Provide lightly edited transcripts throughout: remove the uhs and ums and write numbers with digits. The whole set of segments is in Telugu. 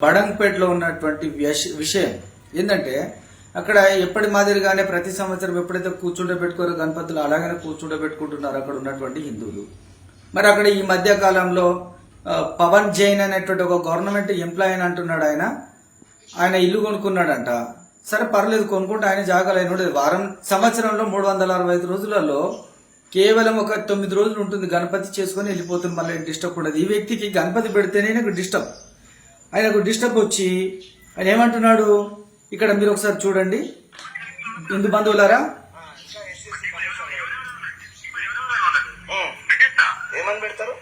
బడంగ్పేటలో ఉన్నటువంటి విషయం ఏంటంటే అక్కడ ఎప్పటి మాదిరిగానే ప్రతి సంవత్సరం ఎప్పుడైతే కూర్చుండబెట్టుకోరో గణపతులు అలాగనే కూర్చుండబెట్టుకుంటున్నారు అక్కడ ఉన్నటువంటి హిందువులు. మరి అక్కడ ఈ మధ్య కాలంలో పవన్ జైన్ అనేటువంటి ఒక గవర్నమెంట్ ఎంప్లాయీ అని అంటున్నాడు. ఆయన ఇల్లు కొనుక్కున్నాడంట. సరే పర్లేదు, కొనుక్కుంటే ఆయన జాగాలు అయిన వారం సంవత్సరంలో 365 రోజులలో కేవలం ఒక 9 రోజులు ఉంటుంది. గణపతి చేసుకుని వెళ్ళిపోతుంది, మళ్ళీ డిస్టర్బ్ ఉండదు. ఈ వ్యక్తికి గణపతి పెడితేనే ఆయనకు డిస్టర్బ్ వచ్చి ఆయన ఏమంటున్నాడు, ఇక్కడ మీరు ఒకసారి చూడండి హిందూ బంధువులారా. ఏమని పెడతారు?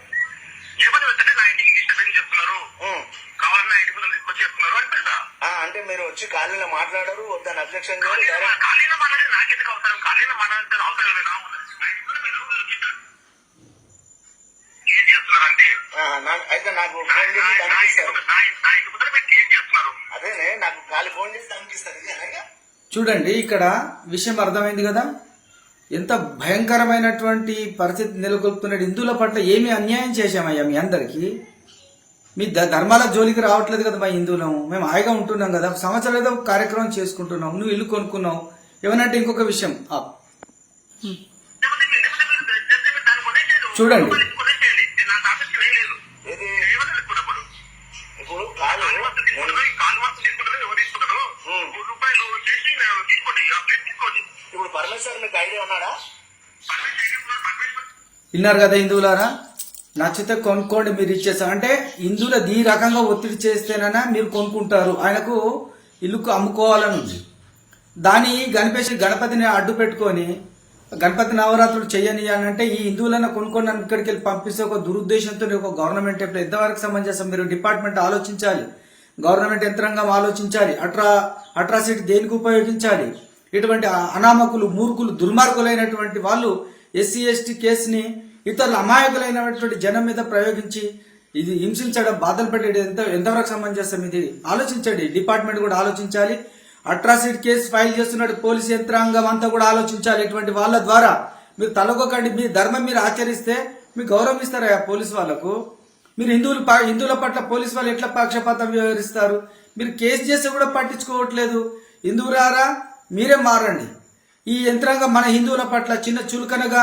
అంటే మీరు వచ్చి ఖాళీలో మాట్లాడరు, వద్దని అబ్జెక్షన్ అయితే నాకు ఫోన్ చేసి కనిపిస్తారు. అదేనే నాకు ఖాళీ ఫోన్ చేసి కనిపిస్తారు. చూడండి, ఇక్కడ విషయం అర్థమైంది కదా, ఎంత భయంకరమైనటువంటి పరిస్థితి నెలకొల్పుతున్నాడు. హిందువుల పట్ల ఏమి అన్యాయం చేశామయ్యా మీ అందరికి? మీ ధర్మాల జోలికి రావట్లేదు కదా. మా హిందువులము మేము హాయిగా ఉంటున్నాం కదా, సంవత్సరం ఏదో కార్యక్రమం చేసుకుంటున్నాం. నువ్వు ఇల్లు కొనుక్కున్నావు ఏమనంటే ఇంకొక విషయం. చూడండి, ఇప్పుడు పరమేశ్వర్ మీకు ఐడియా ఉన్నాడా? విన్నారు కదా హిందువులారా, నచ్చితే కొనుక్కోండి మీరు ఇచ్చేసాం అంటే హిందువుల ఈ రకంగా ఒత్తిడి చేస్తేనైనా మీరు కొనుక్కుంటారు. ఆయనకు ఇల్లు అమ్ముకోవాలని ఉంది. దాని గణపతిని అడ్డు పెట్టుకొని గణపతి నవరాత్రులు చేయని అంటే ఈ హిందువులను కొనుక్కొని ఇక్కడికి వెళ్ళి పంపిస్తే ఒక దురుద్దేశంతో ఒక గవర్నమెంట్ ఎంతవరకు సమంజసం? మీరు డిపార్ట్మెంట్ ఆలోచించాలి, గవర్నమెంట్ యంత్రాంగం ఆలోచించాలి. అట్రాసిటీ దేనికి ఉపయోగించాలి? ఇటువంటి అనామకులు, మూర్ఖులు, దుర్మార్గులైనటువంటి వాళ్ళు ఎస్సీ ఎస్టీ కేసుని ఇతరుల అమాయకులైనటువంటి జనం మీద ప్రయోగించి ఇది హింసించడం, బాధలు పెట్టేది ఎంతవరకు సమంజసం? ఇది ఆలోచించండి. డిపార్ట్మెంట్ కూడా ఆలోచించాలి. అట్రాసిటీ కేసు ఫైల్ చేస్తున్నట్టు పోలీసు యంత్రాంగం అంతా కూడా ఆలోచించాలి. ఇటువంటి వాళ్ళ ద్వారా మీరు తలకొకండి. మీ ధర్మం మీరు ఆచరిస్తే మీకు గౌరవం ఇస్తారా పోలీసు వాళ్ళకు? మీరు హిందువుల పట్ల పోలీసు వాళ్ళు ఎట్లా పక్షపాతం వ్యవహరిస్తారు? మీరు కేసు చేసి కూడా పట్టించుకోవట్లేదు. హిందువులారా మీరే మారండి. ఈ యంత్రాంగం మన హిందువుల పట్ల చిన్న చులకనగా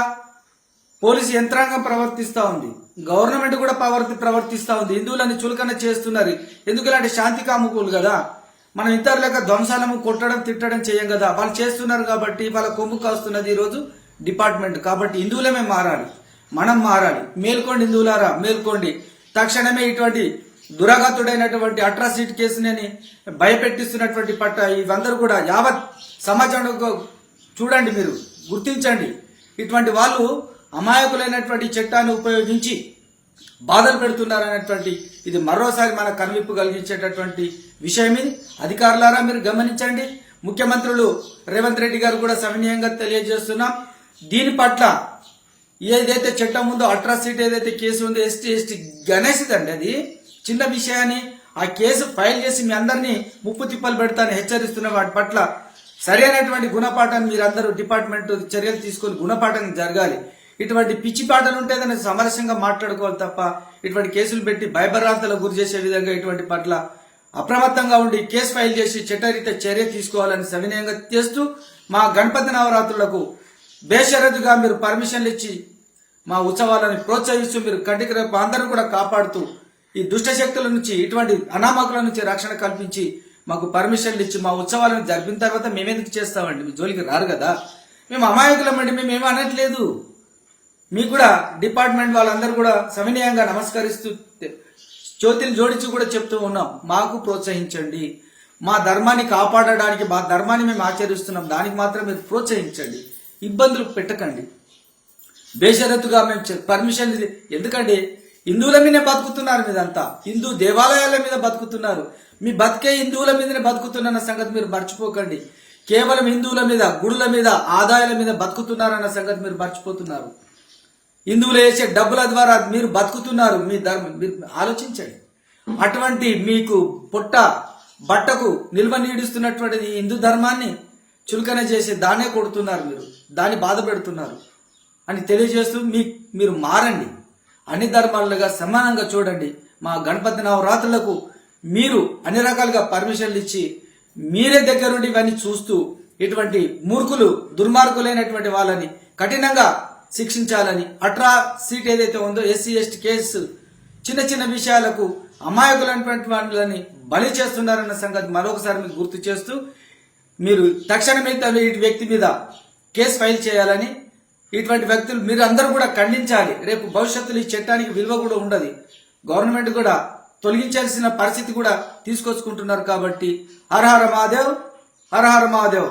పోలీసు యంత్రాంగం ప్రవర్తిస్తూ ఉంది, గవర్నమెంట్ కూడా ప్రవర్తిస్తూ ఉంది. హిందువులని చులకన చేస్తున్నారు. ఎందుకు? ఇలాంటి శాంతి కాముకులు కదా. మనం ఇతరులకు ధ్వంసాలము కొట్టడం, తిట్టడం చేయం కదా. వాళ్ళు చేస్తున్నారు కాబట్టి వాళ్ళ కొమ్ము కాస్తున్నది ఈరోజు డిపార్ట్మెంట్. కాబట్టి హిందువులమే మారాలి, మనం మారాలి. మేల్కోండి హిందువులారా, మేల్కోండి. తక్షణమే ఇటువంటి దురాగతుడైనటువంటి అట్రాసిటీ కేసుని భయపెట్టిస్తున్నటువంటి పట్ల ఇవందరూ కూడా యావత్ సమాజంలో చూడండి, మీరు గుర్తించండి. ఇటువంటి వాళ్ళు అమాయకులైనటువంటి చట్టాన్ని ఉపయోగించి బాధలు పెడుతున్నారనేటువంటి ఇది మరోసారి మన కనువిప్పు కలిగించేటటువంటి విషయం. ఇది అధికారులారా మీరు గమనించండి. ముఖ్యమంత్రులు రేవంత్ రెడ్డి గారు కూడా సవినయంగా తెలియజేస్తున్నాం. దీని పట్ల ఏదైతే చట్టం ఉందో, అట్రాసిటీ ఏదైతే కేసు ఉందో, ఎస్టీ గణేసిదండి. అది చిన్న విషయాన్ని ఆ కేసు ఫైల్ చేసి మీ అందరినీ ముప్పు తిప్పలు పెడతానని హెచ్చరిస్తున్న వాటి పట్ల సరైనటువంటి గుణపాఠాన్ని మీరందరూ డిపార్ట్మెంట్ చర్యలు తీసుకొని గుణపాఠం జరగాలి. ఇటువంటి పిచ్చి పాటలు ఉంటే దాన్ని సమరస్యంగా మాట్లాడుకోవాలి తప్ప ఇటువంటి కేసులు పెట్టి భయభరాంతలకు గురి చేసే విధంగా ఇటువంటి పట్ల అప్రమత్తంగా ఉండి కేసు ఫైల్ చేసి చట్టరీత్యా చర్య తీసుకోవాలని సవినయంగా చేస్తూ, మా గణపతి నవరాత్రులకు బేషరతుగా మీరు పర్మిషన్లు ఇచ్చి మా ఉత్సవాలను ప్రోత్సహిస్తూ మీరు కంటికి రేపు అందరూ కూడా కాపాడుతూ ఈ దుష్ట శక్తుల నుంచి, ఇటువంటి అనామకుల నుంచి రక్షణ కల్పించి మాకు పర్మిషన్లు ఇచ్చి మా ఉత్సవాలను జరిపిన తర్వాత మేమెందుకు చేస్తామండి? మీ జోలికి రారు కదా. మేము అమాయకులమండి, మేమేమీ అనట్లేదు. మీకు కూడా డిపార్ట్మెంట్ వాళ్ళందరూ కూడా సవినయంగా నమస్కరిస్తూ జ్యోతిని జోడించి కూడా చెప్తూ ఉన్నాం, మాకు ప్రోత్సహించండి. మా ధర్మాన్ని కాపాడడానికి, మా ధర్మాన్ని మేము ఆచరిస్తున్నాం, దానికి మాత్రం మీరు ప్రోత్సహించండి. ఇబ్బందులు పెట్టకండి. బేషరతుగా మేము పర్మిషన్, ఎందుకంటే హిందువుల మీదనే బతుకుతున్నారు. మీదంతా హిందూ దేవాలయాల మీద బతుకుతున్నారు. మీ బతికే హిందువుల మీదనే బతుకుతున్న సంగతి మీరు మర్చిపోకండి. కేవలం హిందువుల మీద, గుడుల మీద, ఆదాయాల మీద బతుకుతున్నారన్న సంగతి మీరు మర్చిపోతున్నారు. హిందువులు వేసే డబ్బుల ద్వారా మీరు బతుకుతున్నారు. మీ ధర్మం మీరు ఆలోచించండి. అటువంటి మీకు పొట్ట బట్టకు నిల్వ నీడిస్తున్నటువంటి హిందూ ధర్మాన్ని చులకన చేసి దాన్నే కొడుతున్నారు, మీరు దాన్ని బాధ పెడుతున్నారు అని తెలియజేస్తూ మీరు మారండి. అన్ని ధర్మాలుగా సమానంగా చూడండి. మా గణపతి నవరాత్రులకు మీరు అన్ని రకాలుగా పర్మిషన్లు ఇచ్చి మీరే దగ్గరుండి ఇవన్నీ చూస్తూ ఇటువంటి మూర్ఖులు దుర్మార్గులైనటువంటి వాళ్ళని కఠినంగా శిక్షించాలని అట్రాసిటీ ఏదైతే ఉందో ఎస్సీ ఎస్టీ కేసు చిన్న చిన్న విషయాలకు అమాయకులైనటువంటి వాళ్ళని బలి చేస్తున్నారన్న సంగతి మరొకసారి మీకు గుర్తు చేస్తూ మీరు తక్షణమే ఈ వ్యక్తి మీద కేసు ఫైల్ చేయాలని, ఇటువంటి వ్యక్తులు మీరు అందరూ కూడా ఖండించాలి. రేపు భవిష్యత్తులో ఈ చట్టానికి విలువ కూడా ఉండదు. గవర్నమెంట్ కూడా తొలగించాల్సిన పరిస్థితి కూడా తీసుకొచ్చుకుంటున్నారు. కాబట్టి హర హర మహాదేవ్, హర హర మహాదేవ్.